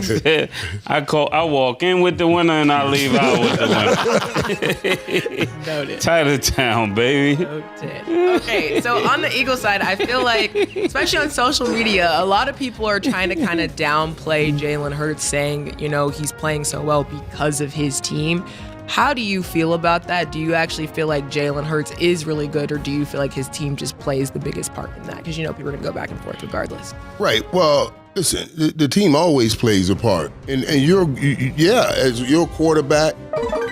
said, I walk in with the winner and I leave out with the winner. Noted. Title town, baby. Noted. Okay, so on the Eagles side, I feel like, especially on social media, a lot of people are trying to kind of downplay Jalen Hurts, saying, he's playing so well because of his team. How do you feel about that? Do you actually feel like Jalen Hurts is really good, or do you feel like his team just plays the biggest part in that? Because people are going to go back and forth regardless. Right. Well, listen, the team always plays a part. And as your quarterback,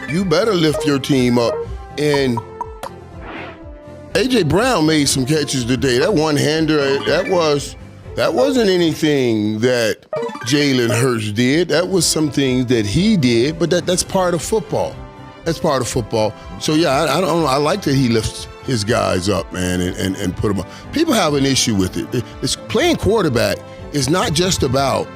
you better lift your team up. And A.J. Brown made some catches today. That one-hander, that wasn't anything that Jalen Hurts did. That was some things that he did, but that's part of football. That's part of football. So, yeah, I don't know. I like that he lifts his guys up, man, and put them up. People have an issue with it. It's playing quarterback is not just about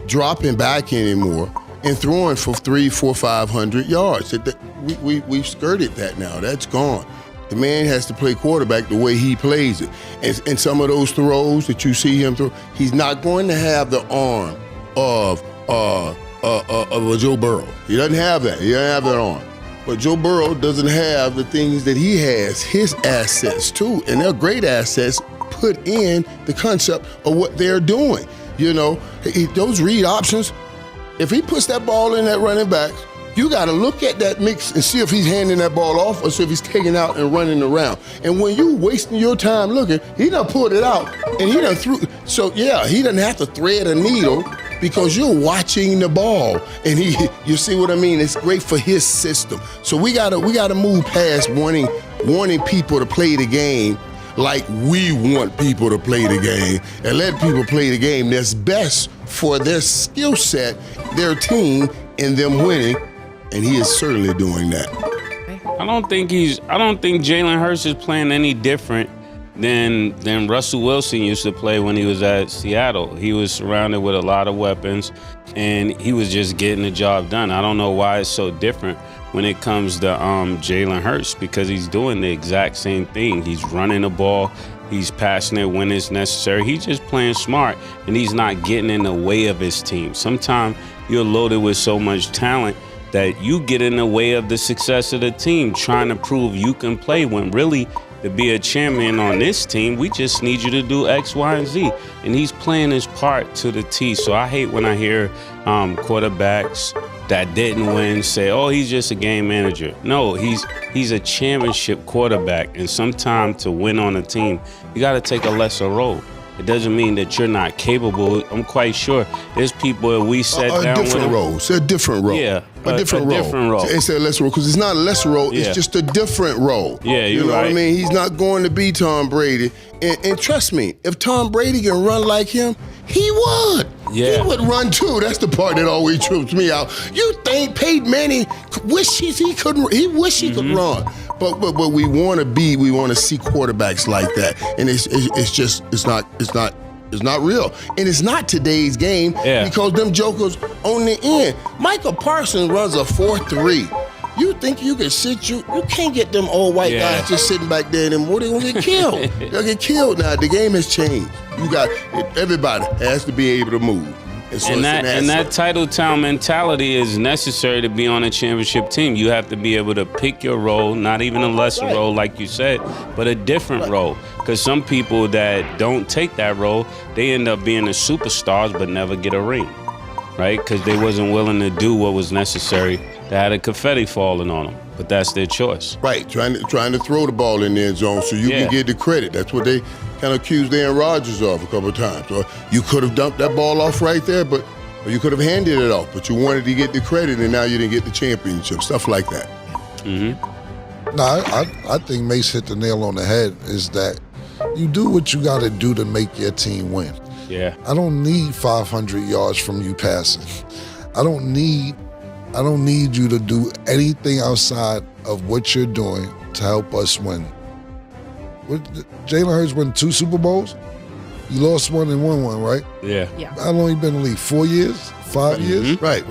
dropping back anymore and throwing for 300, 400, 500 yards. We've skirted that now. That's gone. The man has to play quarterback the way he plays it. And some of those throws that you see him throw, he's not going to have the arm of a Joe Burrow. He doesn't have that. He doesn't have that arm. But Joe Burrow doesn't have the things that he has, his assets too. And they're great assets put in the concept of what they're doing. You know, those read options, if he puts that ball in that running back, you got to look at that mix and see if he's handing that ball off or see if he's taking out and running around. And when you wasting your time looking, he done pulled it out and he done threw. So yeah, he doesn't have to thread a needle because you're watching the ball. And you see what I mean? It's great for his system. So we gotta move past wanting people to play the game like we want people to play the game, and let people play the game that's best for their skill set, their team, and them winning. And he is certainly doing that. I don't think Jalen Hurts is playing any different than Russell Wilson used to play when he was at Seattle. He was surrounded with a lot of weapons, and he was just getting the job done. I don't know why it's so different when it comes to Jalen Hurts, because he's doing the exact same thing. He's running the ball. He's passing it when it's necessary. He's just playing smart, and he's not getting in the way of his team. Sometimes you're loaded with so much talent that you get in the way of the success of the team, trying to prove you can play, when really, to be a champion on this team, we just need you to do X, Y, and Z. And he's playing his part to the T. So I hate when I hear quarterbacks that didn't win say, oh, he's just a game manager. No, he's a championship quarterback. And sometimes to win on a team, you got to take a lesser role. it doesn't mean that you're not capable. I'm quite sure there's people that we sat down with. A different role. Yeah, a different role. Instead of lesser role, because it's not a lesser role. Yeah. It's just a different role. Yeah, you know what I mean. He's not going to be Tom Brady, and trust me, if Tom Brady can run like him, he would. Yeah. He would run too. That's the part that always trips me out. You think Peyton Manning wishes he could? He wish he could run. But we want to see quarterbacks like that, and it's not real, and it's not today's game because them jokers on the end. Michael Parsons runs a 4.3. You think you can sit you can't get them old white guys just sitting back there anymore. They're gonna get killed. They'll get killed now. The game has changed. Everybody has to be able to move. And that title town mentality is necessary to be on a championship team. You have to be able to pick your role, not even a lesser role like you said, but a different role. Because some people that don't take that role, they end up being the superstars but never get a ring, right? Because they wasn't willing to do what was necessary. They had a confetti falling on them, but that's their choice. Right, trying to throw the ball in the end zone so you can get the credit. That's what they kind of accused Aaron Rodgers of a couple of times. Or you could have dumped that ball off right there, or you could have handed it off, but you wanted to get the credit, and now you didn't get the championship, stuff like that. Mm-hmm. No, I think Mace hit the nail on the head, is that you do what you got to do to make your team win. Yeah. I don't need 500 yards from you passing. I don't need you to do anything outside of what you're doing to help us win. Jalen Hurts won 2 Super Bowls. He lost one and won one, right? Yeah. How long he been in the league? 4 years? 5 years? Right.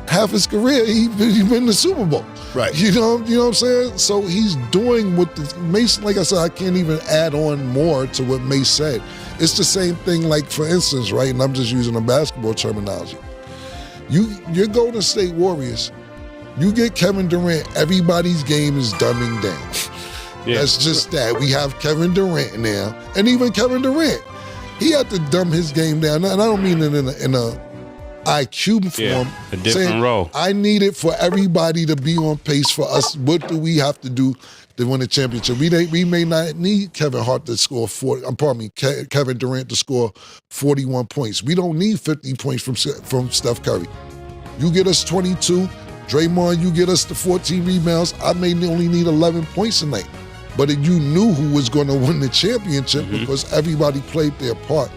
Half his career, he been in the Super Bowl. Right. You know what I'm saying? So he's doing what Mace, like I said, I can't even add on more to what Mace said. It's the same thing, like, for instance, right, and I'm just using a basketball terminology. Your Golden State Warriors, you get Kevin Durant, everybody's game is dumbing down. Yeah. That's just that. We have Kevin Durant now, and even Kevin Durant, he had to dumb his game down. And I don't mean it in a IQ form. A different role. I need it for everybody to be on pace for us. What do we have to do to win the championship? We may not need Kevin Durant to score 41 points. We don't need 50 points from Steph Curry. You get us 22. Draymond, you get us the 14 rebounds. I may only need 11 points tonight. But you knew who was going to win the championship because everybody played their part.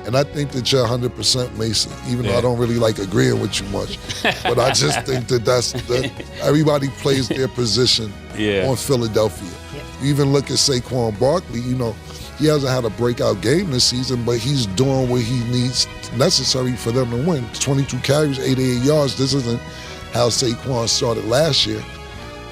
And I think that you're 100% Mason, even though I don't really like agreeing with you much. But I just think that everybody plays their position on Philadelphia. Yeah. You even look at Saquon Barkley, you know, he hasn't had a breakout game this season, but he's doing what he needs necessary for them to win. 22 carries, 88 yards. This isn't how Saquon started last year.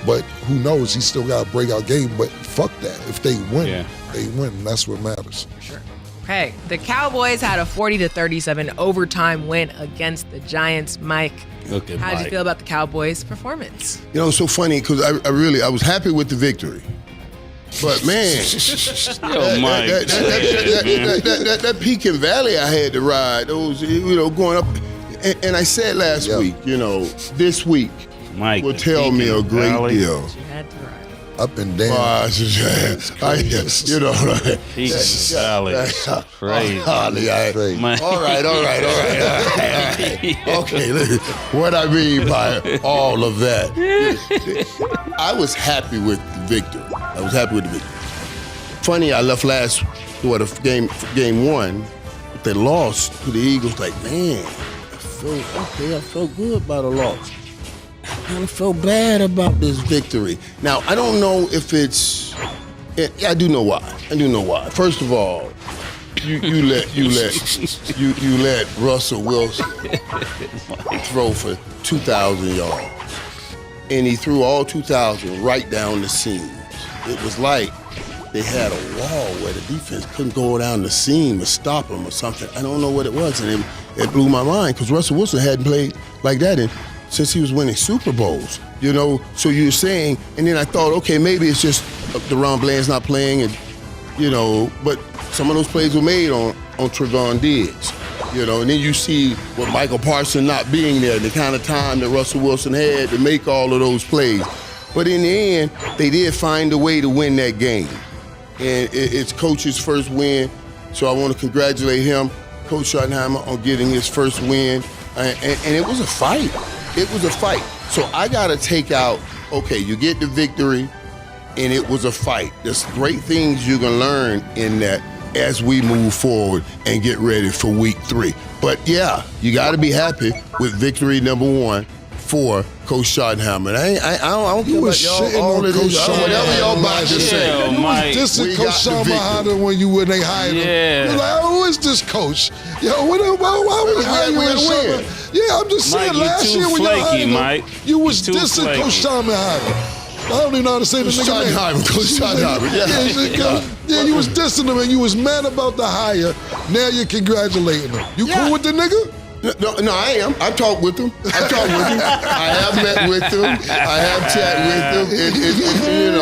But who knows? He still got a breakout game. But fuck that. If they win, they win. And that's what matters. Sure. Okay. The Cowboys had a 40-37 overtime win against the Giants. Mike, how did you feel about the Cowboys' performance? You know, it's so funny because I was happy with the victory. But man, that peak and valley I had to ride, those, you know, going up. And I said last week, you know, this week will tell me a great deal. You had to ride. Up and down. You know, like, peak and valley. Crazy. All right. Okay, listen, what I mean by all of that, I was happy with the victory. Funny, I left last game one, but they lost to the Eagles. Like, man, I felt good about a loss. I kind of felt bad about this victory. Now, I don't know if it's. I do know why. First of all, you let Russell Wilson throw for 2,000 yards, and he threw all 2,000 right down the seam. It was like they had a wall where the defense couldn't go down the seam or stop him or something. I don't know what it was, and it blew my mind because Russell Wilson hadn't played like that since he was winning Super Bowls. You know, so you're saying, and then I thought, okay, maybe it's just DeRon Bland's not playing, and you know, but some of those plays were made on Trevon Diggs. You know, and then you see with Michael Parsons not being there, the kind of time that Russell Wilson had to make all of those plays. But in the end, they did find a way to win that game. And it's coach's first win. So I want to congratulate him, Coach Schottenheimer, on getting his first win. And it was a fight. It was a fight. So I got to take out, okay, you get the victory, and it was a fight. There's great things you can learn in that as we move forward and get ready for week 3. But yeah, you got to be happy with victory number 1 for Coach Schottenheimer. I don't care about y'all, all of this, whatever y'all about to say. You was dissing Coach Schottenheimer when they hired him. You're like, who is this coach? Yo, why we hire you? Yeah, I'm just saying, last year when y'all hired him, you was dissing Coach Schottenheimer. I don't even know how to say the nigga name. Coach Schottenheimer, yeah, you was dissing him and you was mad about the hire. Now you're congratulating him. You cool with the nigga? No, I am. I talked with him. I have met with him. I have chatted with him.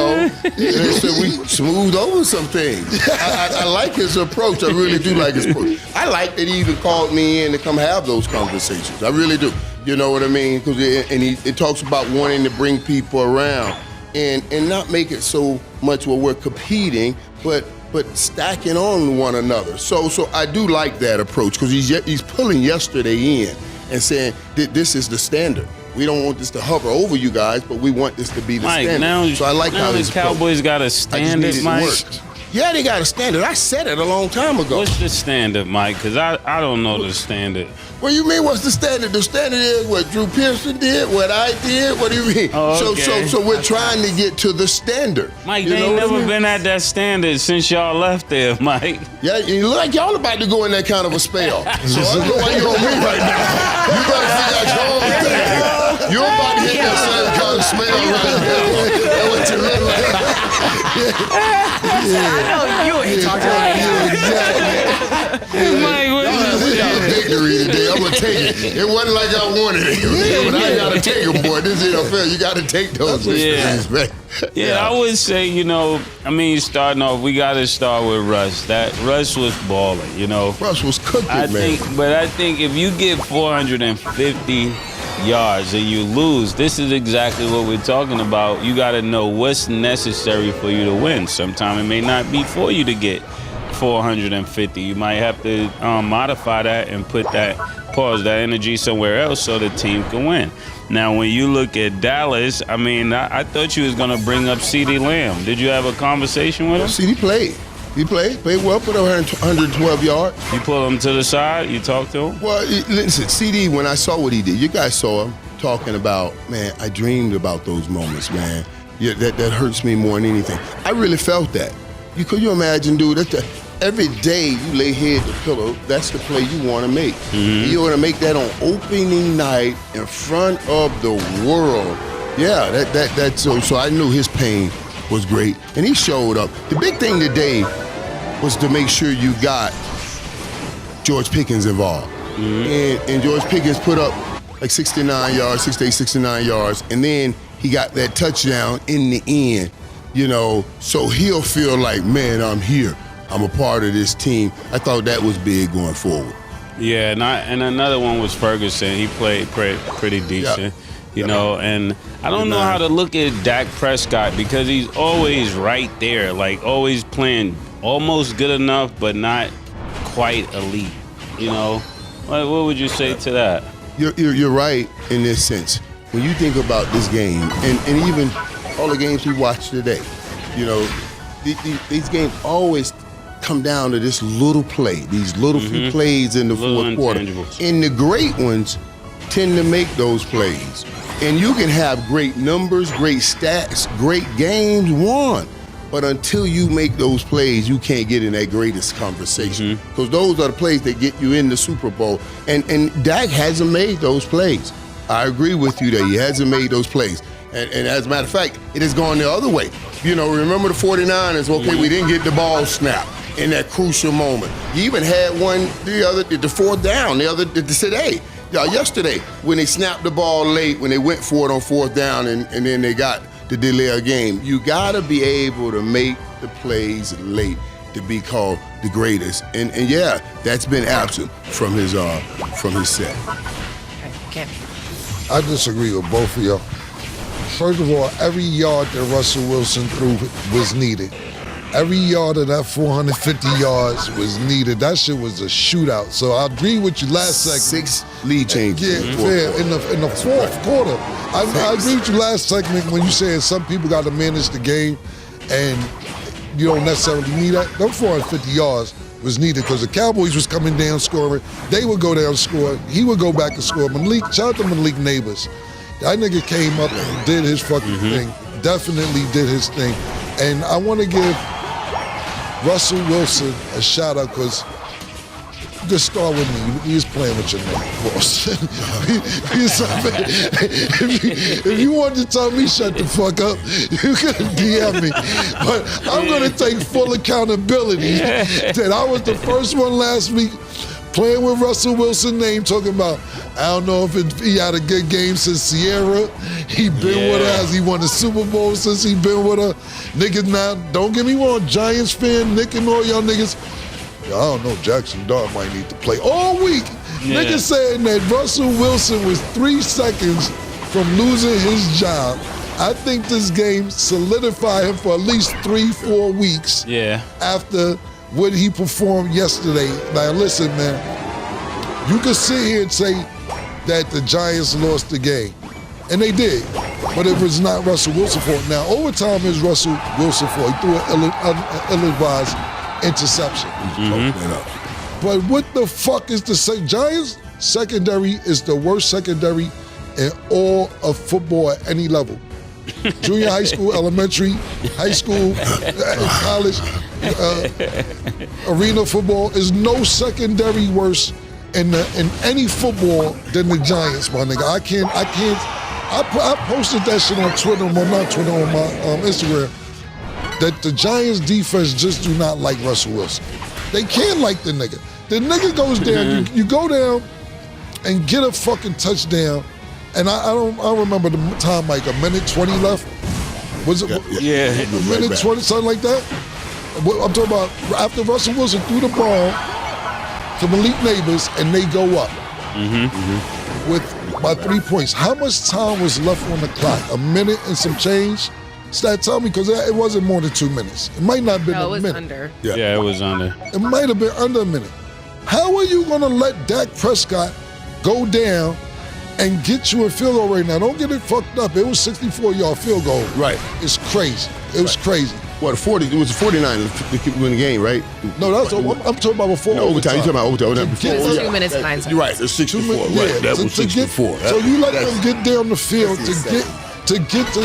And so we smoothed over some things. I like his approach. I really do like his approach. I like that he even called me in to come have those conversations. I really do. You know what I mean? And he talks about wanting to bring people around and not make it so much where we're competing, but stacking on one another. So I do like that approach because he's pulling yesterday in and saying that this is the standard. We don't want this to hover over you guys, but we want this to be the standard. So I like how the Cowboys got a standard, Mike. Yeah, they got a standard. I said it a long time ago. What's the standard, Mike? Because I don't know the standard. What do you mean, what's the standard? The standard is what Drew Pearson did, what I did. What do you mean? Oh, okay. So we're trying to get to the standard. Mike, they ain't never been at that standard since y'all left there, Mike. Yeah, you look like y'all about to go in that kind of a spell. So I don't know why you're on me right now. You better figure out your own thing. You're about to hit that same kind of spell right now. That's what you look like. I know you ain't talking like that. Mike, we got a victory today. I'm gonna take it. It wasn't like I wanted it, but I gotta take them, boy. This is NFL. You gotta take those victories, man. Yeah, I would say, starting off, we got to start with Russ. That Russ was balling, Russ was cooking, man. But I think if you get 450 yards and you lose, this is exactly what we're talking about. You got to know what's necessary for you to win. Sometimes it may not be for you to get 450. You might have to modify that and put that energy somewhere else so the team can win. Now, when you look at Dallas, I thought you was going to bring up CeeDee Lamb. Did you have a conversation with him? CeeDee played. He played well, put over 112 yards. You pull him to the side, you talk to him? Well, listen, CeeDee, when I saw what he did, you guys saw him talking about, man, I dreamed about those moments, man. Yeah, that hurts me more than anything. I really felt that. Could you imagine, dude, every day you lay head to pillow, that's the play you want to make. Mm-hmm. You want to make that on opening night in front of the world. Yeah, that's so I knew his pain was great, and he showed up. The big thing today was to make sure you got George Pickens involved. Mm-hmm. And George Pickens put up like 69 yards, 69 yards, and then he got that touchdown in the end, so he'll feel like, man, I'm here. I'm a part of this team. I thought that was big going forward. Yeah, and another one was Ferguson. He played pretty decent, and I don't know how to look at Dak Prescott because he's always right there, like always playing almost good enough but not quite elite, What would you say to that? You're right in this sense. When you think about this game, and even all the games we watched today, these games always come down to this little play, these little few plays in the fourth quarter. And the great ones tend to make those plays. And you can have great numbers, great stats, great games won. But until you make those plays, you can't get in that greatest conversation. Because those are the plays that get you in the Super Bowl. And Dak hasn't made those plays. I agree with you that he hasn't made those plays. And as a matter of fact, it has gone the other way. Remember the 49ers, we didn't get the ball snapped in that crucial moment. You even had one the fourth down, today. Yesterday, when they snapped the ball late, when they went for it on fourth down and then they got the delay of game. You gotta be able to make the plays late to be called the greatest. And yeah, that's been absent from his set. Okay. I disagree with both of y'all. First of all, every yard that Russell Wilson threw was needed. Every yard of that 450 yards was needed. That shit was a shootout. So I agree with you last segment. 6 lead changes. Yeah, fair. In the fourth quarter. I agree with you last segment when you said some people got to manage the game and you don't necessarily need that. Them 450 yards was needed because the Cowboys was coming down scoring. They would go down score. He would go back and score. Shout out to Malik Neighbors. That nigga came up and did his fucking thing. Definitely did his thing. And I want to give Russell Wilson a shout out because you can start with me. We was playing with your name, of course. If you want to tell me shut the fuck up, you can DM me. But I'm going to take full accountability that I was the first one last week playing with Russell Wilson's name, talking about, I don't know if he had a good game since Sierra. He been with her. Has he won the Super Bowl since he been with her? Niggas now, don't get me wrong, Giants fan, Nick and all y'all niggas, I don't know, Jackson Dart might need to play all week. Yeah. Niggas saying that Russell Wilson was 3 seconds from losing his job. I think this game solidified him for at least 3-4 weeks after what he performed yesterday. Now listen, man, you can sit here and say that the Giants lost the game, and they did, but it was not Russell Wilson's fault. Now, overtime is Russell Wilson's fault. He threw an ill-advised interception. But what the fuck is the Giants secondary is the worst secondary in all of football at any level. Junior high school, elementary, high school, college, arena football is no secondary worse in any football than the Giants, my nigga. I posted that shit on Twitter, on my Instagram, that the Giants defense just do not like Russell Wilson. They can't like the nigga. The nigga goes down, you go down and get a fucking touchdown, and I remember the time, like a minute 20 left. Was it? Yeah. A minute 20, something like that? I'm talking about after Russell Wilson threw the ball to Malik Neighbors and they go up with by 3 points. How much time was left on the clock? A minute and some change? Stat, tell me, because it wasn't more than 2 minutes. It might not have been a minute. No, it was under. Yeah, it was under. It might have been under a minute. How are you going to let Dak Prescott go down and get you a field goal right now? Don't get it fucked up. It was 64-yard field goal. Right. It's crazy. It was crazy. What, 40? It was 49 to win the game, right? No, that's I'm talking about before overtime. You're talking about overtime. It was 2 minutes, 9 seconds. You're right. It's 64. Right. That was 64. So you let them get down the field to get to.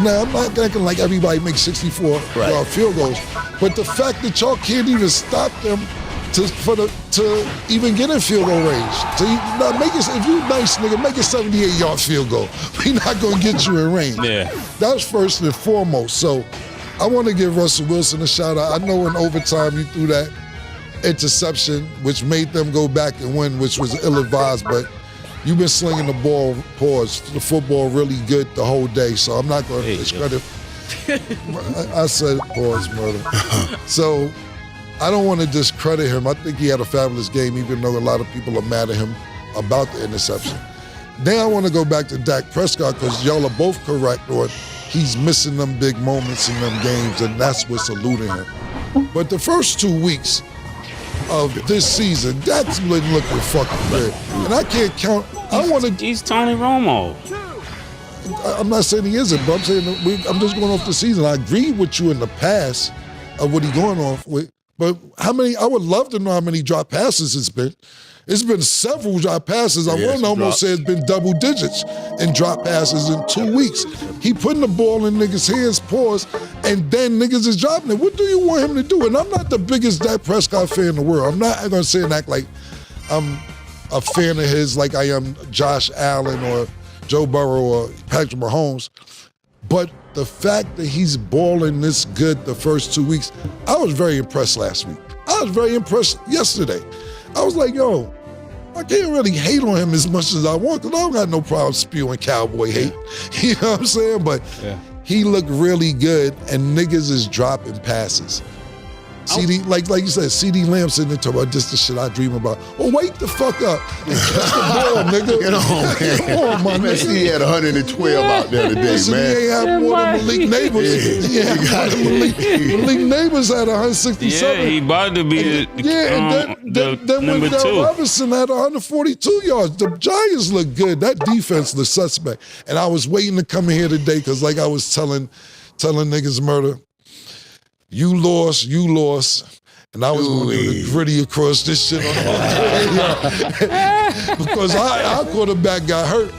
Now I'm not acting like everybody makes 64-yard field goals, but the fact that y'all can't even stop them to even get in field goal range. Make it, if you nice nigga, make a 78-yard field goal. We not gonna get you in range. Yeah. That's first and foremost. So I want to give Russell Wilson a shout out. I know in overtime you threw that interception, which made them go back and win, which was ill-advised, but you've been slinging the ball, the football really good the whole day, so I'm not going to discredit. I said pause, murder. So I don't want to discredit him. I think he had a fabulous game, even though a lot of people are mad at him about the interception. Now I want to go back to Dak Prescott because y'all are both correct on he's missing them big moments in them games, and that's what's eluding him. But the first 2 weeks of this season, Dak's been looking fucking good. And I can't count. He's Tony Romo. I'm not saying he isn't, but I'm saying I'm just going off the season. I agree with you in the past of what he's going off with. But I would love to know how many drop passes it's been. It's been several drop passes. I want to almost say it's been double digits in drop passes in 2 weeks. He putting the ball in niggas' hands, pause, and then niggas is dropping it. What do you want him to do? And I'm not the biggest Dak Prescott fan in the world. I'm not going to say and act like I'm a fan of his like I am Josh Allen or Joe Burrow or Patrick Mahomes. But the fact that he's balling this good the first 2 weeks, I was very impressed last week. I was very impressed yesterday. I was like, yo, I can't really hate on him as much as I want because I don't got no problem spewing cowboy hate. You know what I'm saying? But he looked really good and niggas is dropping passes. CD, like you said, CD Lamb sitting there talking about just the shit I dream about. Well, wake the fuck up. That's the ball, nigga. Get on, man. Come on, my Man, nigga. CD had 112 out there today, Listen, man. he ain't had more than Malik Neighbors. Yeah. Malik Neighbors had 167. Yeah, he about to be Then number when Del 2. Robinson had 142 yards. The Giants look good. That defense looks suspect. And I was waiting to come in here today because, like I was telling niggas murder, you lost. And I was going to do the gritty across this shit on because our quarterback got hurt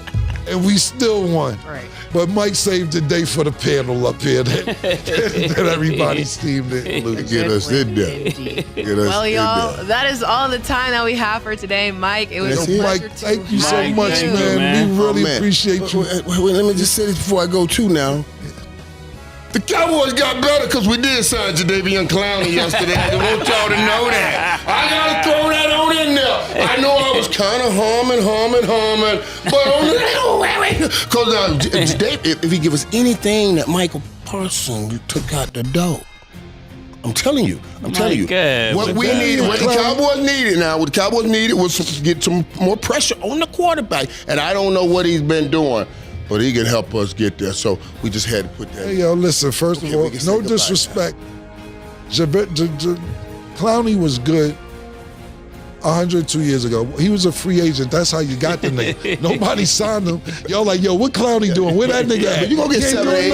and we still won. Right. But Mike saved the day for the panel up here that everybody steamed it. Get us in there. Indeed. Get us Well, in y'all, there. that is all the time that we have for today. Mike, it was That's a it. pleasure Mike, to thank you so Mike, much, thank you, man. man. We really Oh, man. appreciate you. Wait, let me just say this before I go too now. The Cowboys got better because we did sign Jadeveon Clowney yesterday. I want y'all to know that. I got to throw that on in there. I know I was kind of humming. But on the because if he give us anything that Michael Parsons took out the door, I'm telling you. God, What we needed, what the Cowboys needed was to get some more pressure on the quarterback. And I don't know what he's been doing, but he can help us get there. So we just had to put that. Hey, yo, listen, first Okay, of we all, can say no goodbye disrespect. Clowney was good 102 years ago. He was a free agent. That's how you got the nigga. Nobody signed him. Y'all like, yo, what Clowney doing? Where that nigga at? You gonna get He ain't 7 doing 8.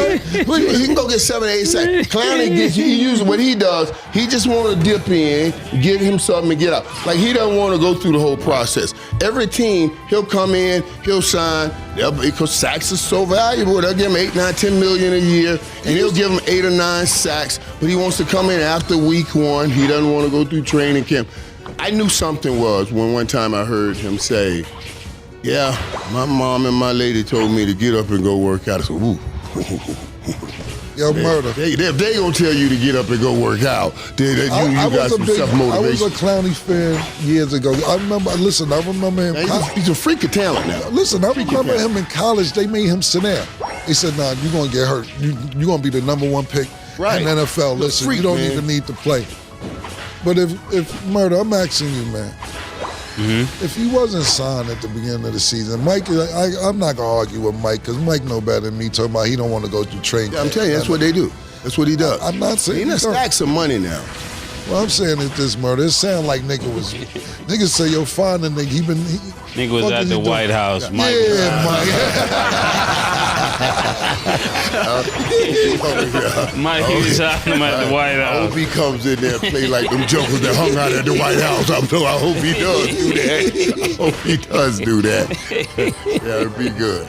nothing? He can go get 7 8 sacks. Clowney gets he uses what he does. He just want to dip in, give him something, and get out. Like he doesn't want to go through the whole process. Every team, he'll come in, he'll sign. Because sacks is so valuable, they'll give him 8, 9, 10 million a year, and he'll give him 8 or 9 sacks. But he wants to come in after week 1. He doesn't want to go through training camp. I knew something was when one time I heard him say, yeah, my mom and my lady told me to get up and go work out. I said, ooh. Yo, murder. If they gonna tell you to get up and go work out, then you got some I was self-motivation. a Clowney fan years ago. I remember him. He's a freak of talent now. Listen, I remember him in college. They made him sit down. They said, nah, you're going to get hurt. You're going to be the number 1 pick Right. in the NFL. Listen, freak, you don't man. even need to play. But if Murder, I'm asking you, man. If he wasn't signed at the beginning of the season, Mike, I'm not going to argue with Mike because Mike know better than me talking about he don't want to go through training. Yeah, I'm telling you, that's what they do. That's what he does. I'm not saying He done he don't. stack some money now. Well, I'm saying is this, Murder. It sound like nigga was... Niggas say, yo, find the nigga. Nigga was at the White House. Mike. Yeah, Mike. Mike was at him at the White I House. hope he comes in there and play like them jokers that hung out at the White House. I hope he does do that. I hope he does do that. Yeah, it'd be good.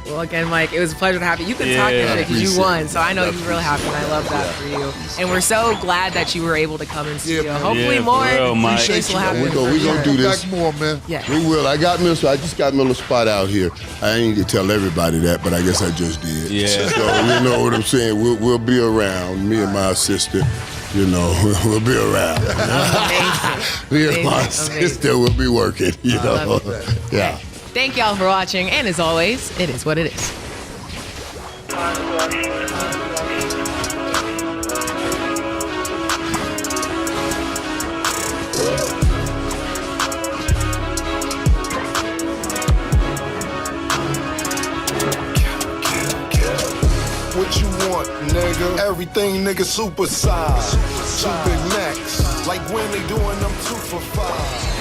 Well, again, Mike, it was a pleasure to have you. You can talk Yeah, your shit because you appreciate won, it. so I know you're real happy, and I love that for you. And we're so glad that you were able to come in studio. man. Hopefully Yeah, for more real, Mike. things will happen. We for gonna sure. do this. Back more, man. Yeah. We will. I just got Miller spot out here. I ain't need to tell everybody that, but I guess I just did. Yeah. So you know what I'm saying. We'll be around. Me and my assistant. You know, we'll be around. Me and my Amazing. sister will be working. You know. love it. Yeah. Thank y'all for watching, and as always, it is what it is. What you want, nigga? Everything, nigga, super size. 2 Big Macs. Like when they doing them 2 for $5.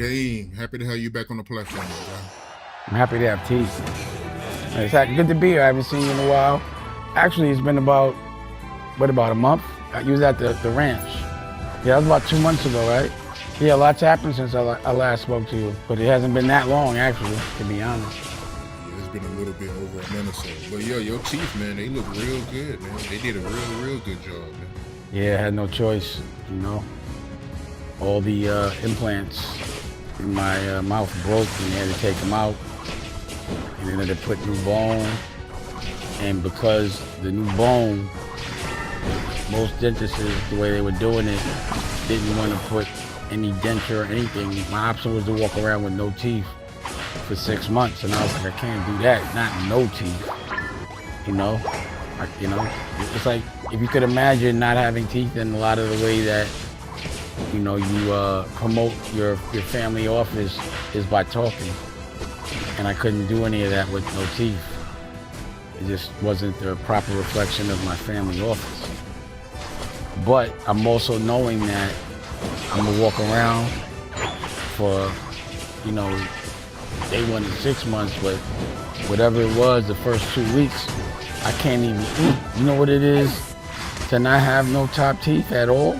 Hey, happy to have you back on the platform, bro. I'm happy to have Teeth. Good to be here. I haven't seen you in a while. Actually, it's been about a month? You was at the ranch. Yeah, that was about 2 months ago, right? Yeah, a lot's happened since I last spoke to you, but it hasn't been that long, actually, to be honest. Yeah, it's been a little bit over a minute or so. But yeah, your teeth, man, they look real good, man. They did a real good job, man. Yeah, I had no choice, you know. All the implants in my mouth broke, and they had to take them out. And then they had to put new bone. And because the new bone, most dentists, the way they were doing it, didn't want to put any denture or anything. My option was to walk around with no teeth for 6 months, and I was like, I can't do that, not no teeth, you know? It's like, if you could imagine not having teeth in a lot of the way that, you know, you promote your family office is by talking. And I couldn't do any of that with no teeth. It just wasn't the proper reflection of my family office. But I'm also knowing that I'm gonna walk around for, you know, they wanted 6 months, but whatever it was, the first 2 weeks, I can't even eat. You know what it is to not have no top teeth at all?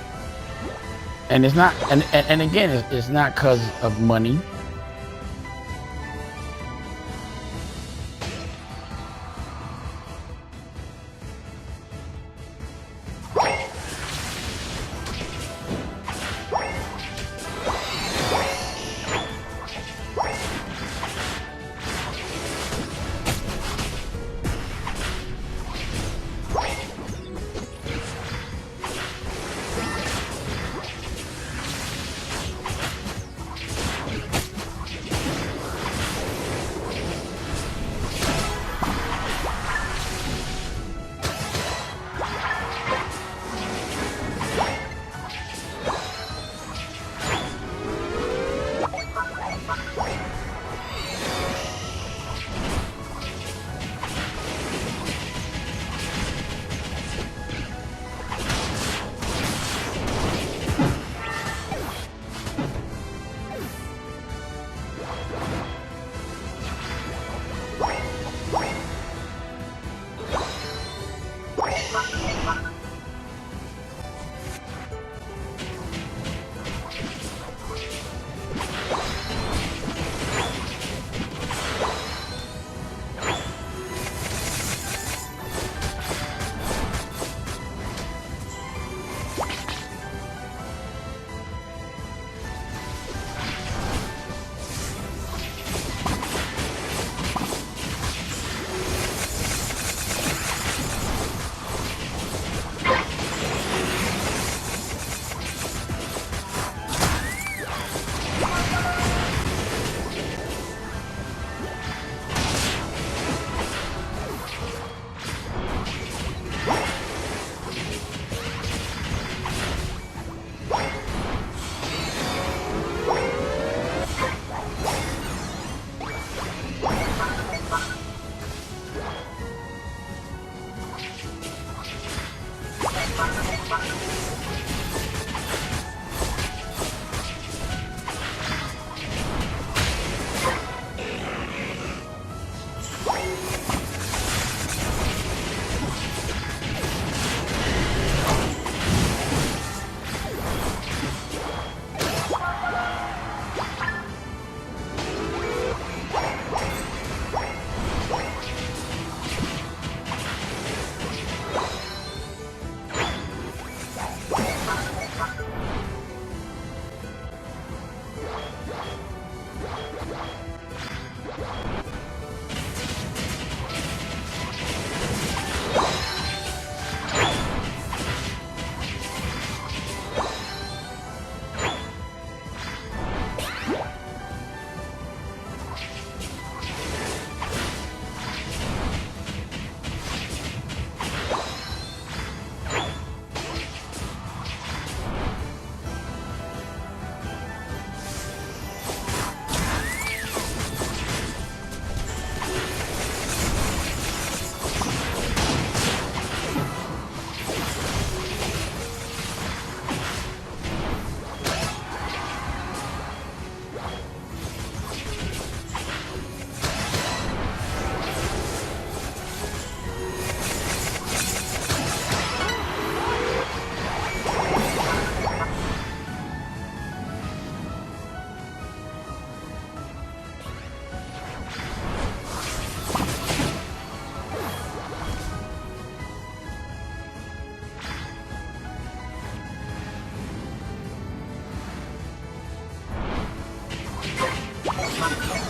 And it's not, and again, it's not because of money.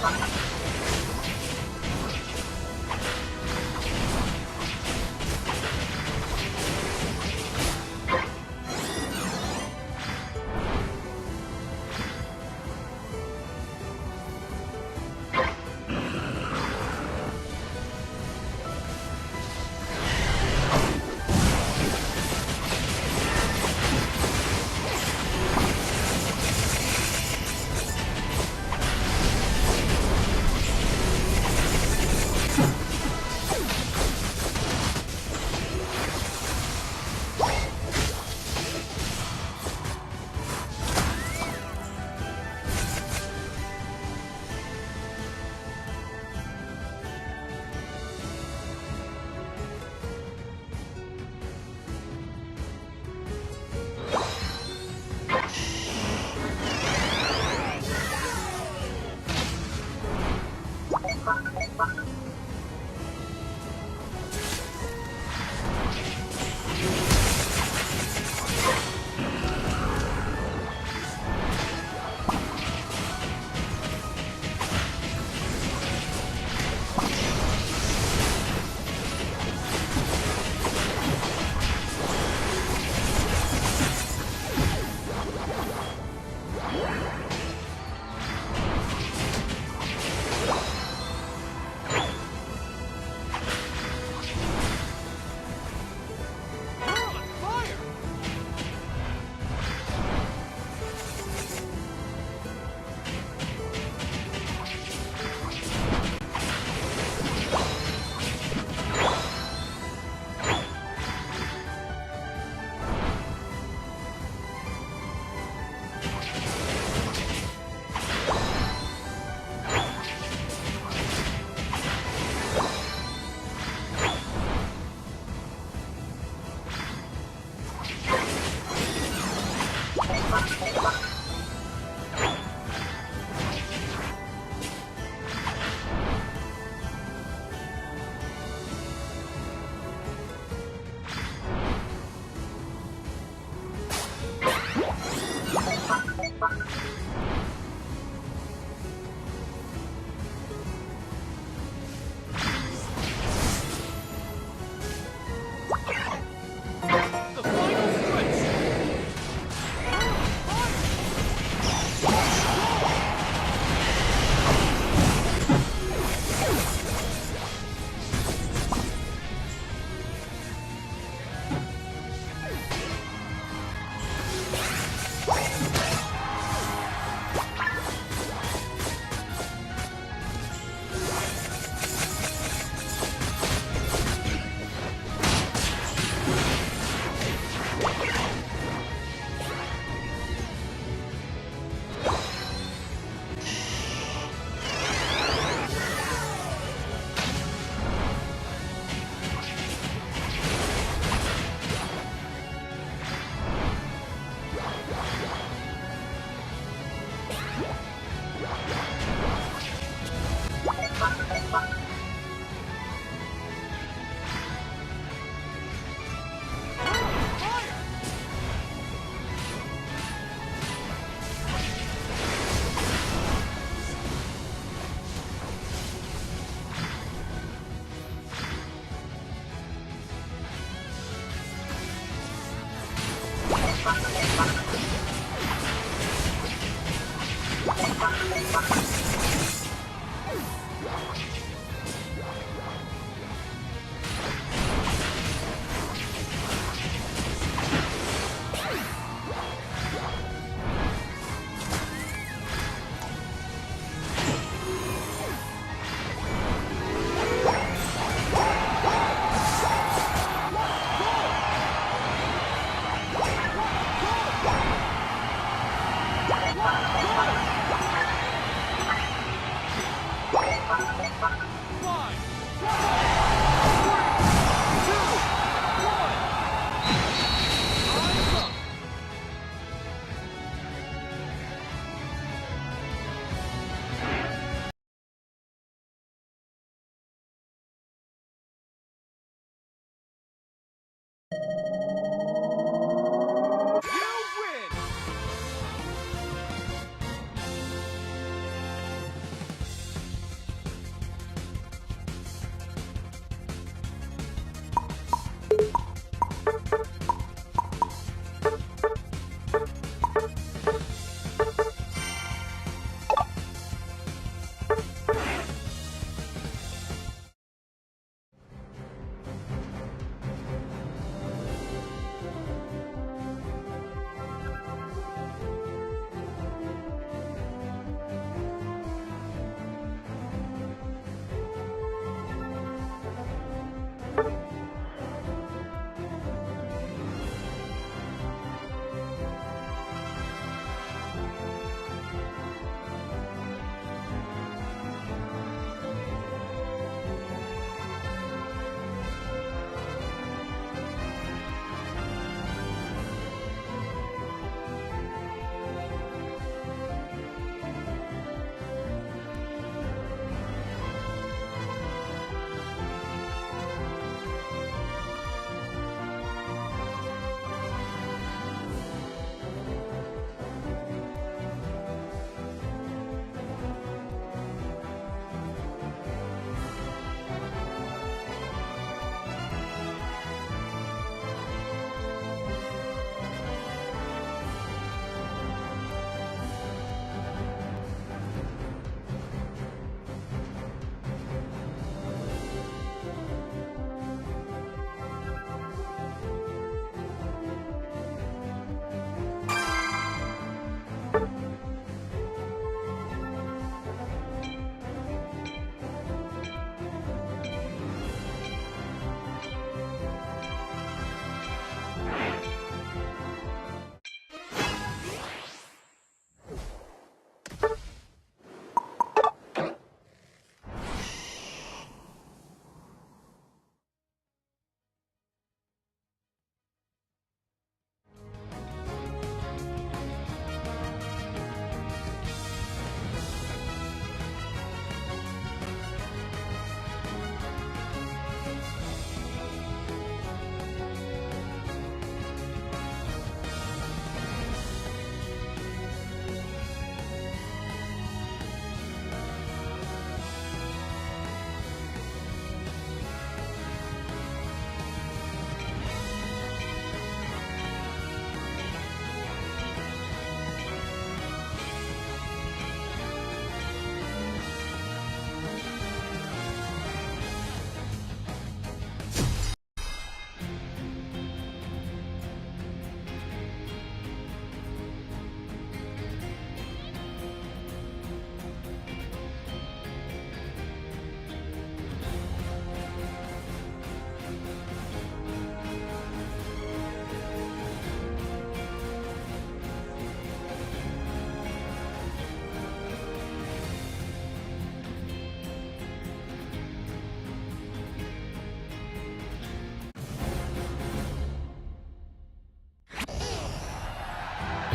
Bye.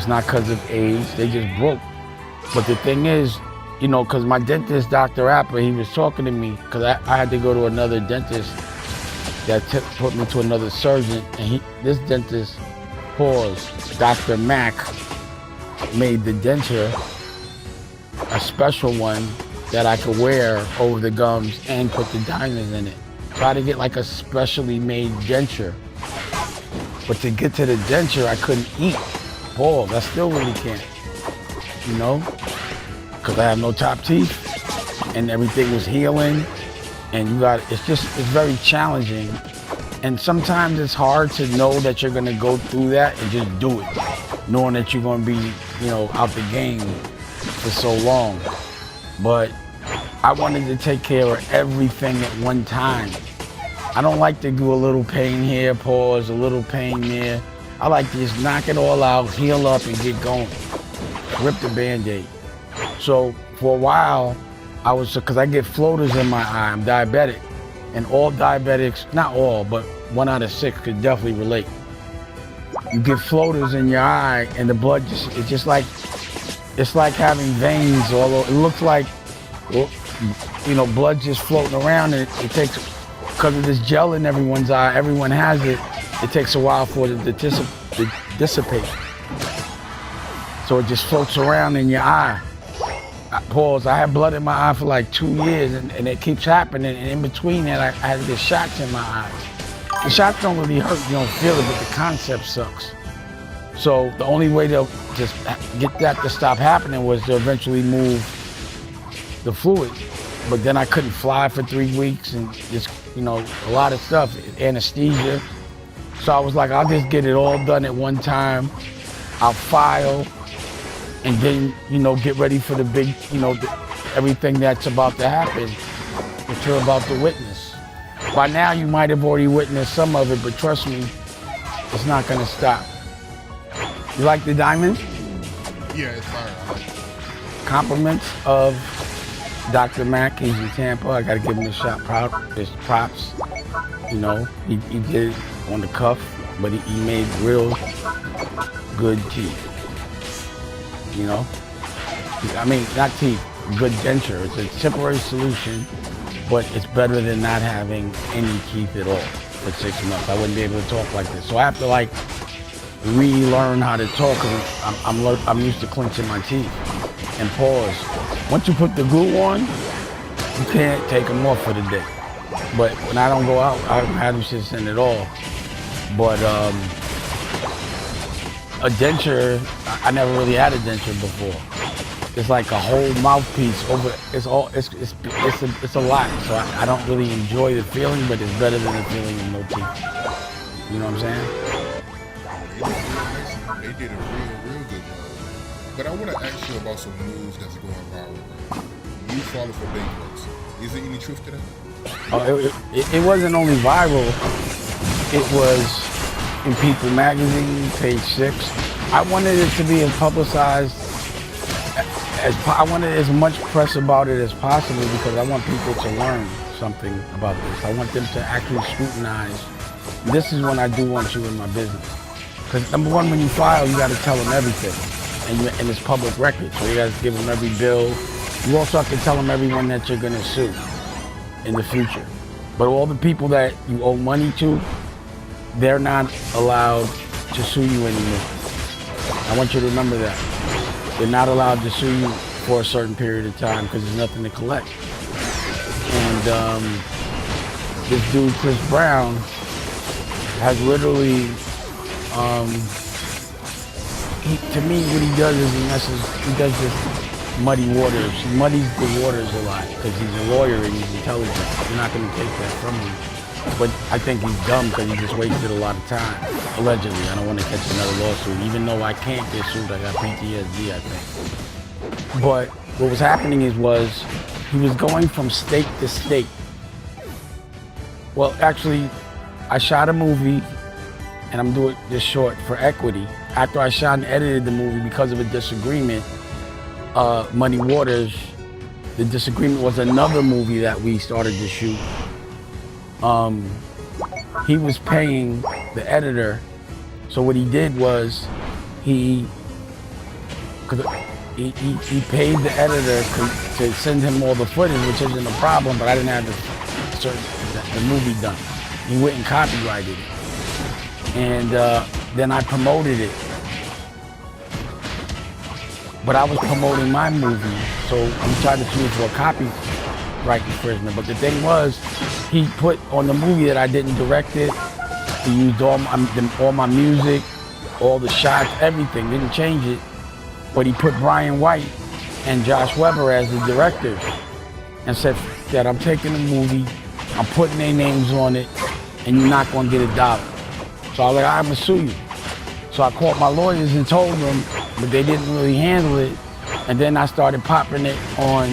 It's not because of age, they just broke. But the thing is, you know, because my dentist, Dr. Rapper, he was talking to me, because I had to go to another dentist that put me to another surgeon, and this dentist, Dr. Mack, made the denture a special one that I could wear over the gums and put the diamonds in it. So I had to get like a specially made denture. But to get to the denture, I couldn't eat. I still really can't, you know? Because I have no top teeth and everything was healing. And it's very challenging. And sometimes it's hard to know that you're gonna go through that and just do it, knowing that you're gonna be, you know, out the game for so long. But I wanted to take care of everything at one time. I don't like to do a little pain here, pause, a little pain there. I like to just knock it all out, heal up, and get going. Rip the Band-Aid. So for a while, because I get floaters in my eye, I'm diabetic. And all diabetics, not all, but 1 out of 6 could definitely relate. You get floaters in your eye and the blood it's like having veins all over. It looks like, you know, blood just floating around, and it takes, because of this gel in everyone's eye, everyone has it, it takes a while for it to dissipate. So it just floats around in your eye. I had blood in my eye for like 2 years, and it keeps happening, and in between that, I had to get shots in my eye. The shots don't really hurt, you don't feel it, but the concept sucks. So the only way to just get that to stop happening was to eventually move the fluid. But then I couldn't fly for 3 weeks, and just, you know, a lot of stuff, anesthesia. So I was like, I'll just get it all done at one time. I'll file, and then, you know, get ready for the big, you know, everything that's about to happen, that you're about to witness. By now, you might have already witnessed some of it, but trust me, it's not gonna stop. You like the diamond? Yeah, it's fire. Compliments of Dr. Mack. He's in Tampa. I gotta give him his props. You know, he did it on the cuff, but he made real good teeth. You know? I mean, not teeth, good denture. It's a temporary solution, but it's better than not having any teeth at all for 6 months. I wouldn't be able to talk like this. So I have to like relearn how to talk. I'm used to clenching my teeth and pause. Once you put the glue on, you can't take them off for the day. But when I don't go out, I don't have them shits in at all. But a denture, I never really had a denture before. It's like a whole mouthpiece over. It's a lot. So I don't really enjoy the feeling, but it's better than the feeling of no teeth. You know what I'm saying? They did a real good job. But I want to ask you about some news that's going viral. You follow for bankruptcy. Is there any truth to that? Oh, it wasn't only viral. It was in People Magazine, page 6. I wanted it to be as publicized I wanted as much press about it as possible because I want people to learn something about this. I want them to actually scrutinize. This is when I do want you in my business. Because number one, when you file, you got to tell them everything. And it's public record, so you got to give them every bill. You also have to tell them everyone that you're going to sue in the future. But all the people that you owe money to, they're not allowed to sue you anymore. I want you to remember that. They're not allowed to sue you for a certain period of time because there's nothing to collect. And this dude, Chris Brown, has literally, to me, what he does is he does this muddy waters. He muddies the waters a lot because he's a lawyer and he's intelligent. You're not going to take that from him. But I think he's dumb because he just wasted a lot of time. Allegedly, I don't want to catch another lawsuit. Even though I can't get sued, I got PTSD, I think. But what was happening was he was going from state to state. Well, actually, I shot a movie, and I'm doing this short for equity. After I shot and edited the movie because of a disagreement, Muddy Waters, the disagreement was another movie that we started to shoot. He was paying the editor. So what he did was he because he paid the editor to send him all the footage, which isn't a problem, but I didn't have the movie done. He went and copyrighted it. And then I promoted it. But I was promoting my movie, so he tried to sue me for a copyright infringement. But the thing was, he put on the movie that I didn't direct it. He used all my music, all the shots, everything, didn't change it. But he put Brian White and Josh Weber as the directors and said that I'm taking the movie, I'm putting their names on it, and you're not gonna get $1. So I was like, I'm gonna sue you. So I called my lawyers and told them, but they didn't really handle it. And then I started popping it on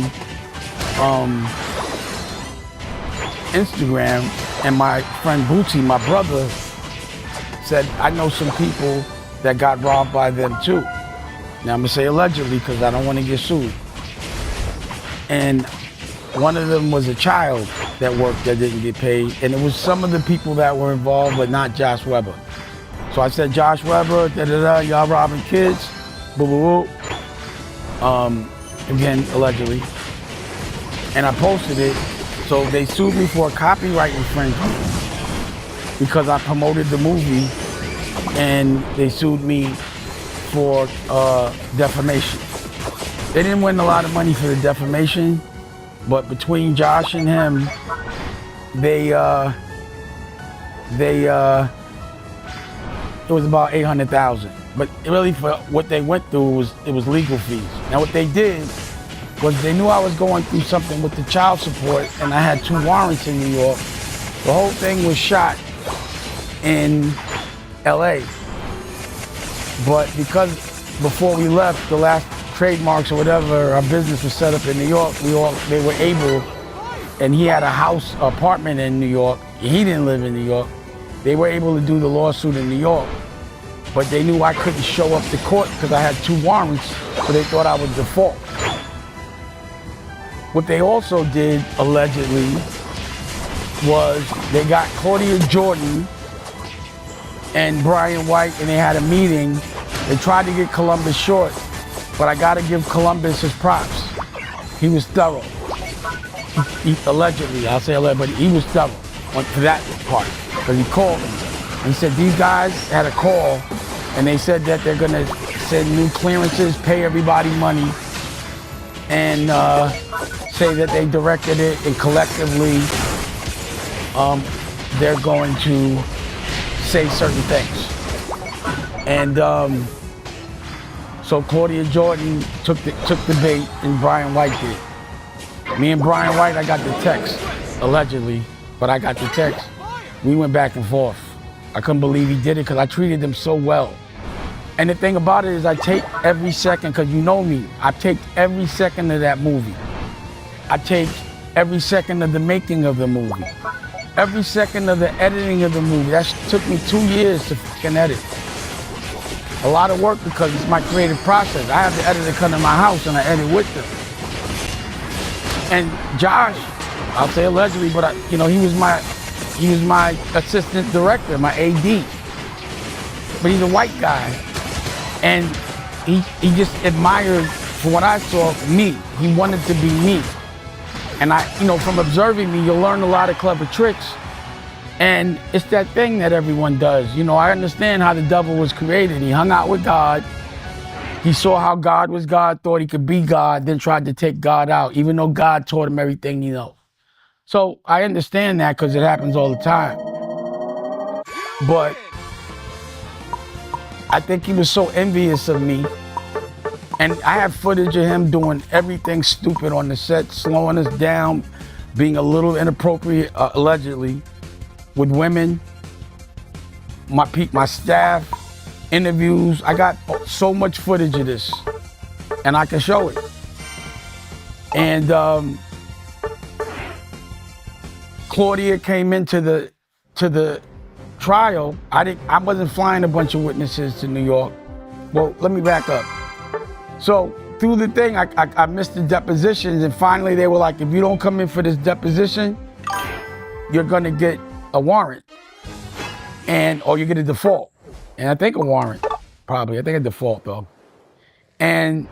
Instagram, and my friend Bootsy, my brother, said, I know some people that got robbed by them too. Now I'm gonna say allegedly because I don't want to get sued. And one of them was a child that worked that didn't get paid, and it was some of the people that were involved, but not Josh Weber. So I said, Josh Weber, y'all robbing kids, boo boo boo. Again, allegedly. And I posted it, so they sued me for a copyright infringement because I promoted the movie, and they sued me for defamation. They didn't win a lot of money for the defamation, but between Josh and him, it was about $800,000. But really, for what they went through, it was legal fees. Now what they did was they knew I was going through something with the child support, and I had 2 warrants in New York. The whole thing was shot in LA. But because before we left, the last trademarks or whatever, our business was set up in New York, they were able, and he had a house, apartment in New York. He didn't live in New York. They were able to do the lawsuit in New York, but they knew I couldn't show up to court because I had 2 warrants, so they thought I would default. What they also did, allegedly, was they got Claudia Jordan and Brian White, and they had a meeting. They tried to get Columbus short, but I gotta give Columbus his props. He was thorough. He allegedly, I'll say allegedly, but he was thorough for that part. Because he called me. He said these guys had a call, and they said that they're gonna send new clearances, pay everybody money, and say that they directed it, and collectively they're going to say certain things. And so Claudia Jordan took the bait, and Brian White did. Me and Brian White, I got the text, allegedly, but I got the text. We went back and forth. I couldn't believe he did it because I treated them so well. And the thing about it is I take every second, because you know me, I take every second of that movie. I take every second of the making of the movie. Every second of the editing of the movie. That took me 2 years to fucking edit. A lot of work because it's my creative process. I have the editor come to my house and I edit with them. And Josh, I'll say allegedly, but he was my assistant director, my AD. But he's a white guy. And he just admired, from what I saw, me. He wanted to be me. And from observing me, you'll learn a lot of clever tricks. And it's that thing that everyone does. I understand how the devil was created. He hung out with God. He saw how God was God, thought he could be God, then tried to take God out, even though God taught him everything he knows. So I understand that because it happens all the time. But I think he was so envious of me. And I have footage of him doing everything stupid on the set, slowing us down, being a little inappropriate, allegedly, with women, my staff, interviews. I got so much footage of this, and I can show it. And Claudia came into the trial. I wasn't flying a bunch of witnesses to New York. Well, let me back up. So through the thing, I missed the depositions, and finally they were like, if you don't come in for this deposition, you're gonna get a warrant, or you get a default. And I think a warrant, probably. I think a default though. And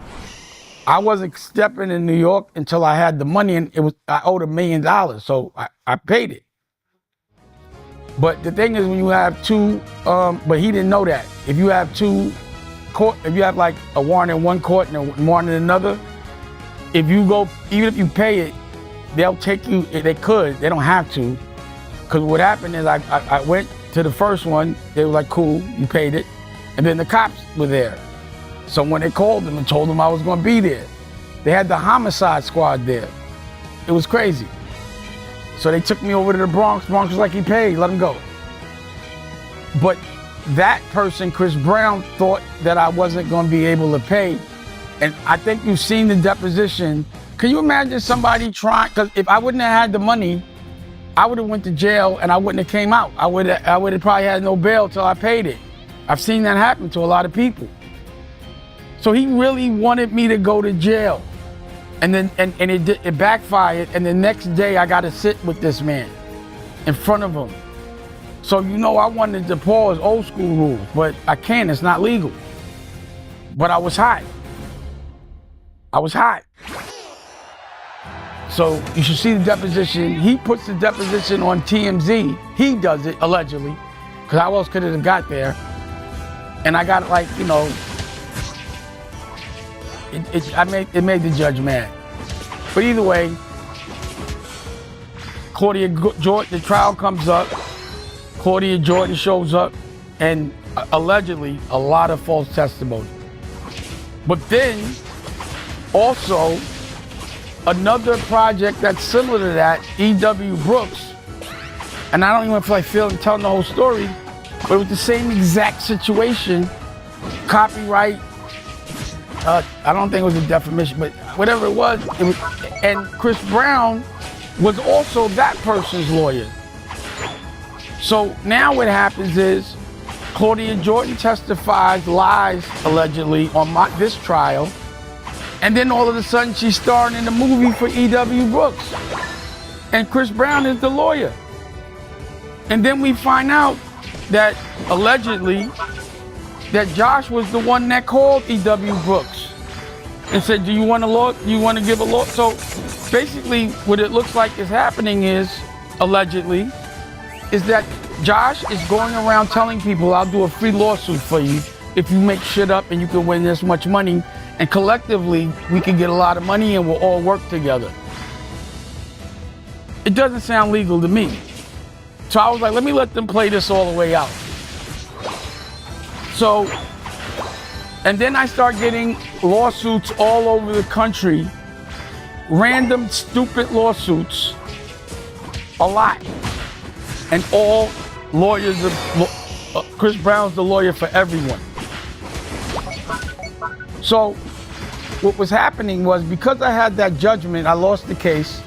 I wasn't stepping in New York until I had the money, and I owed $1 million, so I paid it. But the thing is, when you have two, but he didn't know that. If you have two court, if you have like a warrant in one court and a warrant in another, if you go, even if you pay it, they'll take you. They could, they don't have to, because what happened is I went to the first one. They were like, "Cool, you paid it," and then the cops were there. So when they called them and told them I was going to be there, they had the homicide squad there. It was crazy. So they took me over to the Bronx. Bronx was like, "He paid, let him go." But that person, Chris Brown, thought that I wasn't going to be able to pay. And I think you've seen the deposition. Can you imagine somebody trying? Because if I wouldn't have had the money, I would have went to jail and I wouldn't have came out. I would have probably had no bail till I paid it. I've seen that happen to a lot of people. So he really wanted me to go to jail. And then it backfired. And the next day I got to sit with this man in front of him. So, I wanted to pause old school rules, but I can't, it's not legal. But I was hot. So you should see the deposition. He puts the deposition on TMZ. He does it, allegedly, because how else could it have got there? And I got it made the judge mad. But either way, Claudia Jordan, the trial comes up. Claudia Jordan shows up, and allegedly a lot of false testimony. But then also another project that's similar to that, E.W. Brooks, and I don't even feel like telling the whole story, but it was the same exact situation, copyright. I don't think it was a defamation, but whatever it was, and Chris Brown was also that person's lawyer. So now what happens is Claudia Jordan testifies, lies allegedly on this trial, and then all of a sudden she's starring in the movie for E.W. Brooks, and Chris Brown is the lawyer. And then we find out that allegedly that Josh was the one that called E.W. Brooks and said, "Do you want a law? You want to give a law?" So basically what it looks like is happening is, allegedly, is that Josh is going around telling people, "I'll do a free lawsuit for you if you make shit up and you can win this much money, and collectively we can get a lot of money and we'll all work together." It doesn't sound legal to me. So I was like, let me let them play this all the way out. So, and then I start getting lawsuits all over the country, random stupid lawsuits, a lot. And all lawyers, Chris Brown's the lawyer for everyone. So what was happening was, because I had that judgment, I lost the case,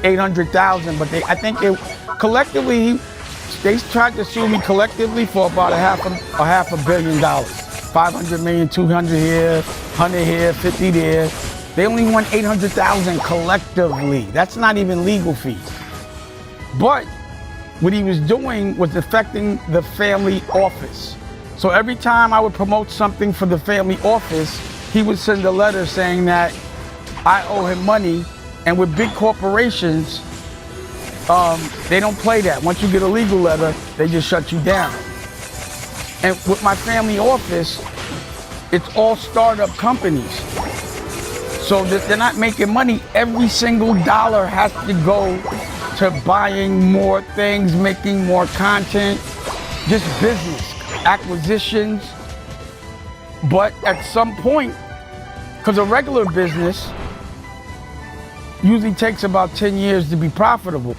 $800,000, but collectively, they tried to sue me collectively for about a half a billion dollars. 500 million, 200 here, 100 here, 50 there. They only won 800,000 collectively. That's not even legal fees. But what he was doing was affecting the family office. So every time I would promote something for the family office, he would send a letter saying that I owe him money. And with big corporations, they don't play that. Once you get a legal letter, they just shut you down. And with my family office, it's all startup companies. So that they're not making money. Every single dollar has to go to buying more things, making more content, just business, acquisitions. But at some point, because a regular business usually takes about 10 years to be profitable.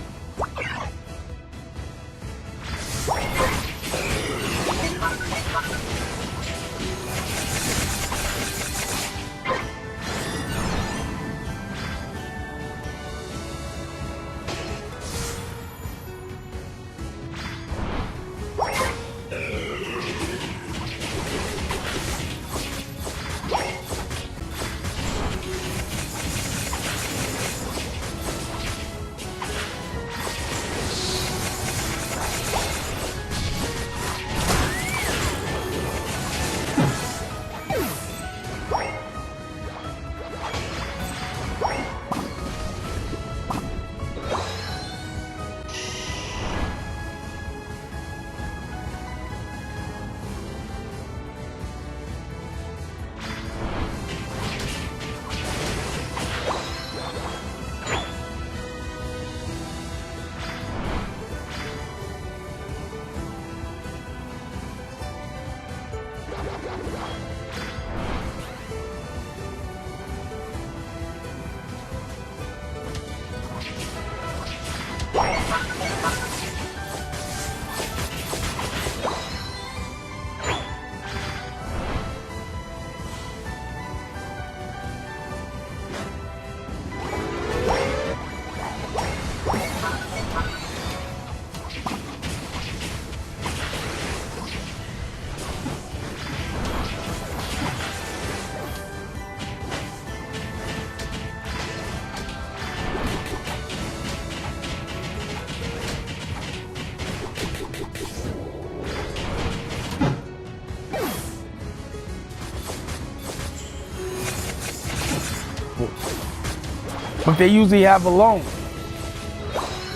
but they usually have a loan.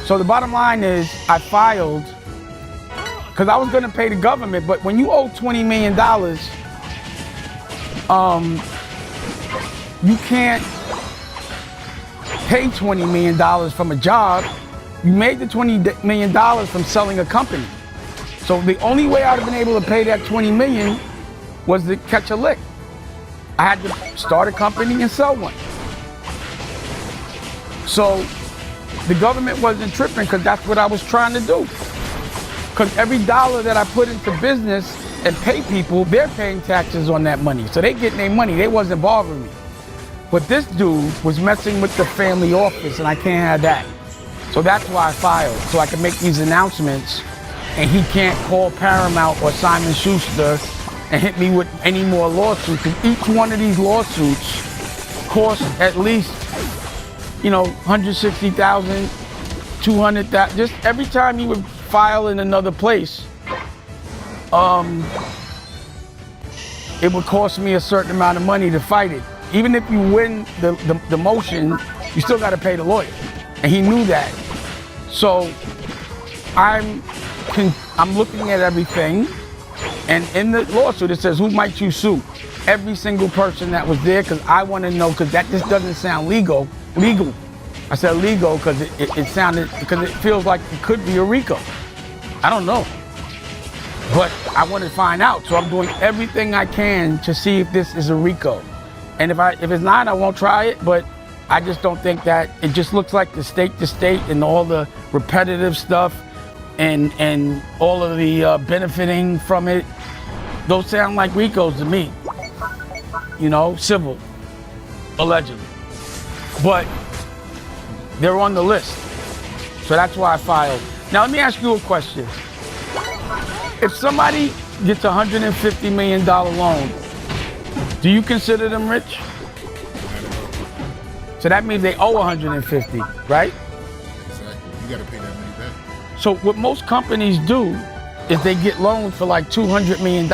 So the bottom line is I filed because I was gonna pay the government, but when you owe $20 million, you can't pay $20 million from a job. You made the $20 million from selling a company. So the only way I'd have been able to pay that $20 million was to catch a lick. I had to start a company and sell one. So the government wasn't tripping because that's what I was trying to do. Because every dollar that I put into business and pay people, they're paying taxes on that money. So they getting their money. They wasn't bothering me. But this dude was messing with the family office and I can't have that. So that's why I filed, so I can make these announcements and he can't call Paramount or Simon Schuster and hit me with any more lawsuits. Because each one of these lawsuits costs at least, you know, $160,000, $200,000. Just every time you would file in another place, it would cost me a certain amount of money to fight it. Even if you win the motion, you still got to pay the lawyer. And he knew that. So I'm looking at everything. And in the lawsuit, it says, who might you sue? Every single person that was there, because I want to know, because that just doesn't sound legal. I said legal because it sounded, because it feels like it could be a RICO. I don't know. But I want to find out. So I'm doing everything I can to see if this is a RICO. And if it's not, I won't try it, but I just don't think that. It just looks like the state to state and all the repetitive stuff and all of the benefiting from it. Those sound like RICOs to me. You know, civil, allegedly. But they're on the list. So that's why I filed. Now let me ask you a question. If somebody gets a $150 million loan, do you consider them rich? So that means they owe 150, right? Exactly. You got to pay that money back. So what most companies do is they get loans for like $200 million.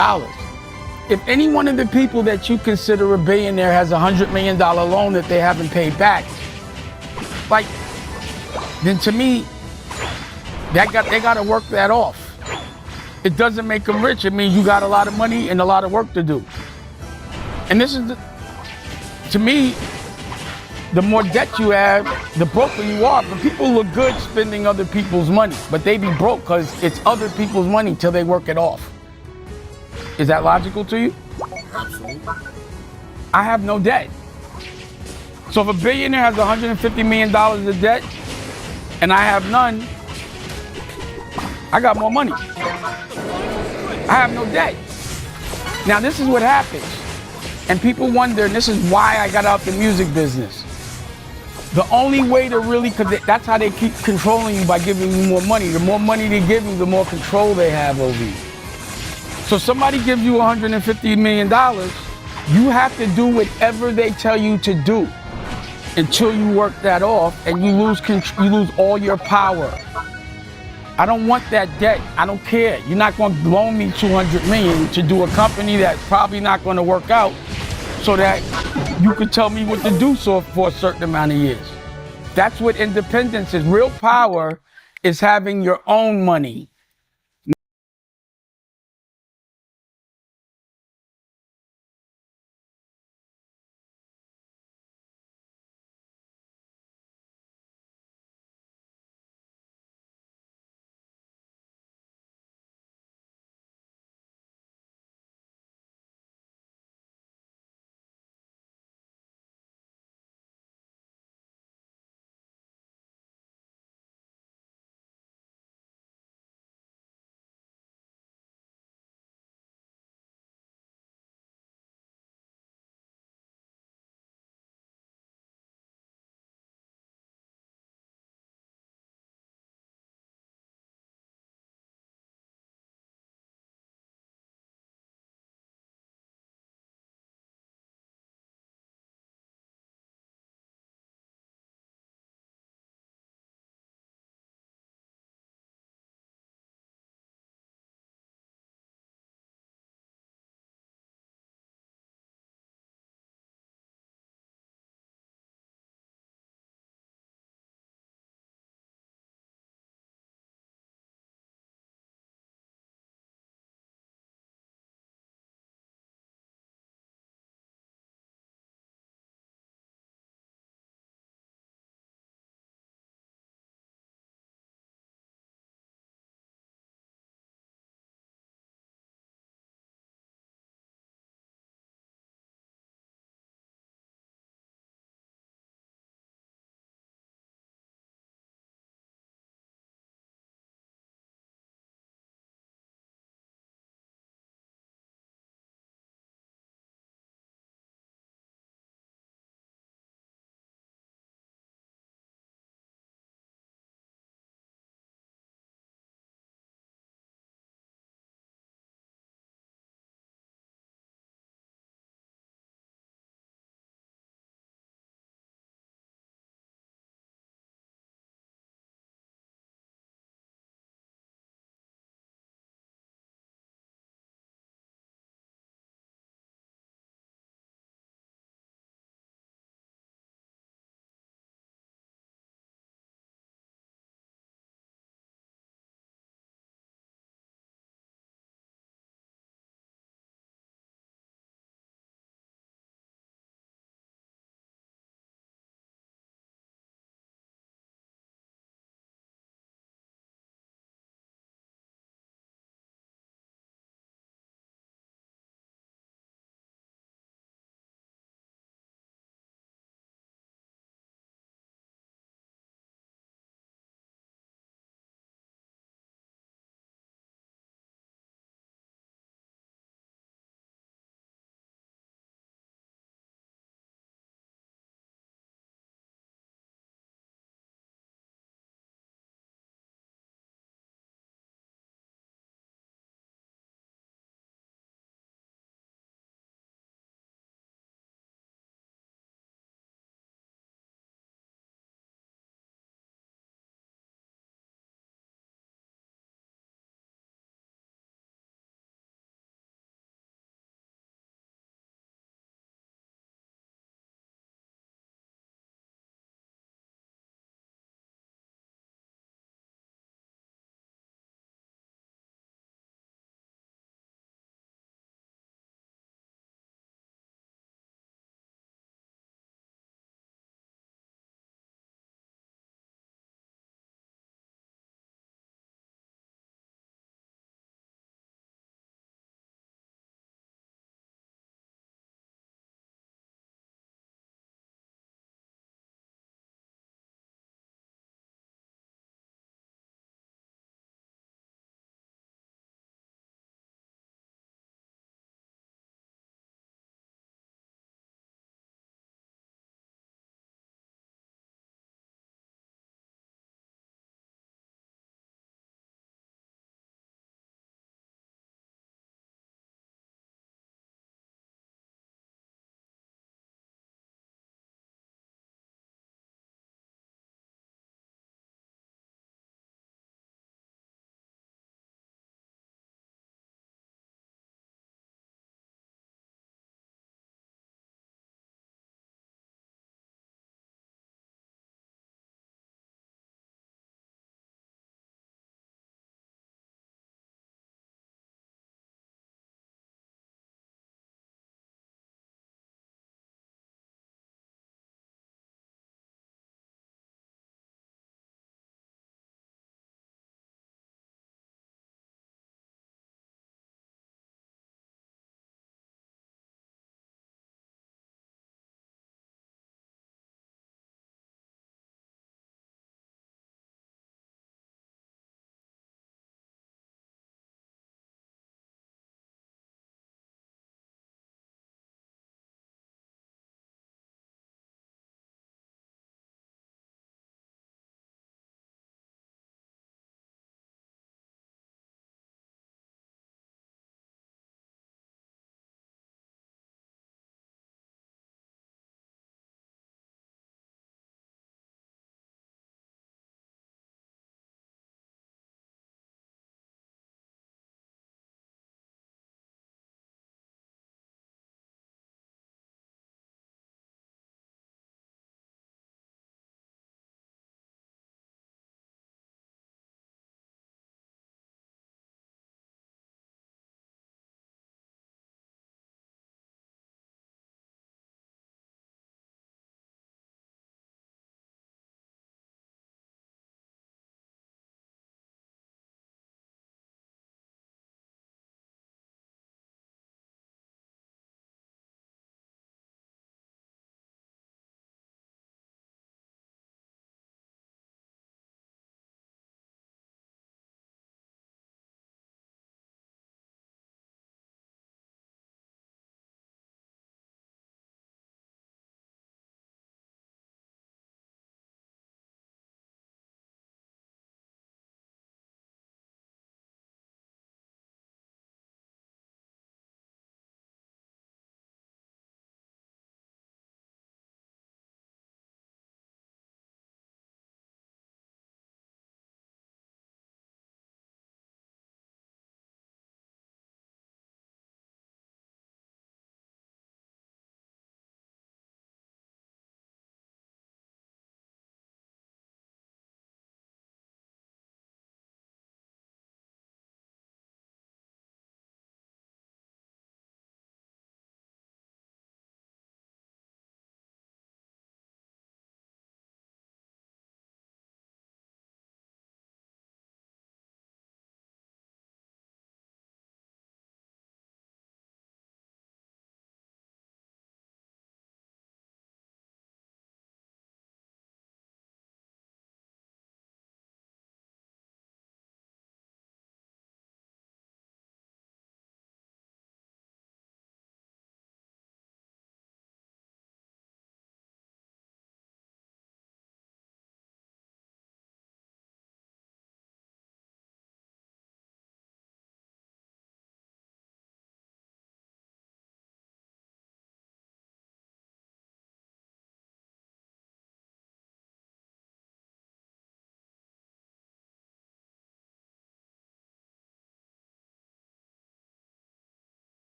If any one of the people that you consider a billionaire has a $100 million loan that they haven't paid back, like, then to me, they got to work that off. It doesn't make them rich. It means you got a lot of money and a lot of work to do. And this is, to me, the more debt you have, the broker you are. But people look good spending other people's money, but they be broke because it's other people's money till they work it off. Is that logical to you? Absolutely. I have no debt. So if a billionaire has $150 million of debt and I have none, I got more money. I have no debt. Now this is what happens. And people wonder, and this is why I got out the music business. The only way to really, because that's how they keep controlling you, by giving you more money. The more money they give you, the more control they have over you. So somebody gives you $150 million, you have to do whatever they tell you to do until you work that off and you lose all your power. I don't want that debt. I don't care. You're not going to loan me $200 million to do a company that's probably not going to work out so that you could tell me what to do for a certain amount of years. That's what independence is. Real power is having your own money.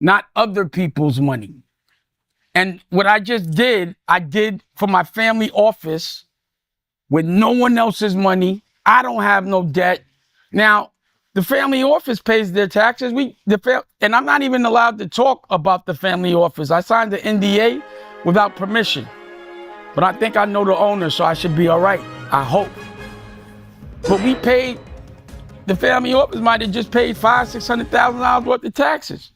not other people's money. And what I just did, I did for my family office with no one else's money. I don't have no debt. Now, the family office pays their taxes. And I'm not even allowed to talk about the family office. I signed the NDA without permission. But I think I know the owner, so I should be all right. I hope. But we paid, the family office might have just paid $500,000-$600,000 worth of taxes.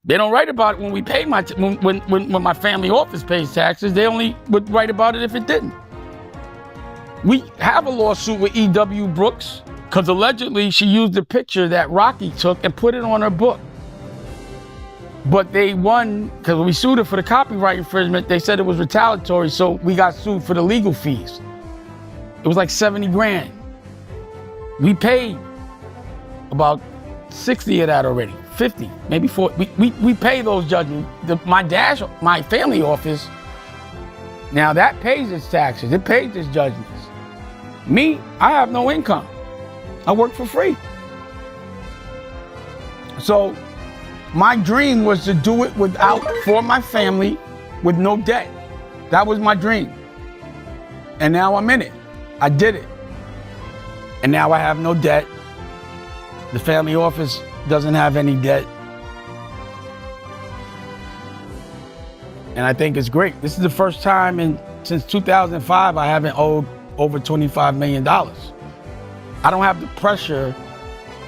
They don't write about it when we pay when my family office pays taxes. They only would write about it if it didn't. We have a lawsuit with E.W. Brooks because allegedly she used a picture that Rocky took and put it on her book. But they won because we sued her for the copyright infringement. They said it was retaliatory, so we got sued for the legal fees. It was like 70 grand. We paid about 60 of that already, 50, maybe 40. We pay those judgments. My family office, now that pays its taxes. It pays its judgments. Me, I have no income. I work for free. So my dream was to do it for my family with no debt. That was my dream. And now I'm in it. I did it. And now I have no debt. The family office doesn't have any debt. And I think it's great. This is the first time since 2005 I haven't owed over $25 million. I don't have the pressure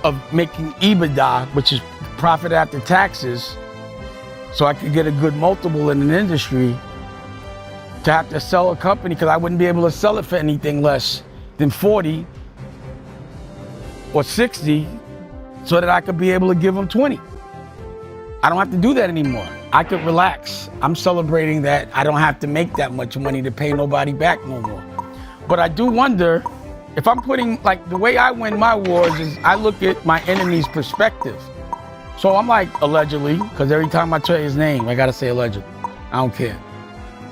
of making EBITDA, which is profit after taxes, so I could get a good multiple in an industry, to have to sell a company because I wouldn't be able to sell it for anything less than 40 or 60 so that I could be able to give them 20. I don't have to do that anymore. I could relax. I'm celebrating that I don't have to make that much money to pay nobody back no more. But I do wonder if I'm putting, like, the way I win my wars is I look at my enemy's perspective. So I'm like, allegedly, because every time I say his name, I gotta say allegedly. I don't care.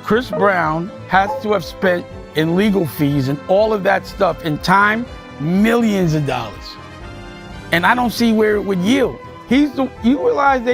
Chris Brown has to have spent in legal fees and all of that stuff in time, millions of dollars. And I don't see where it would yield. You realize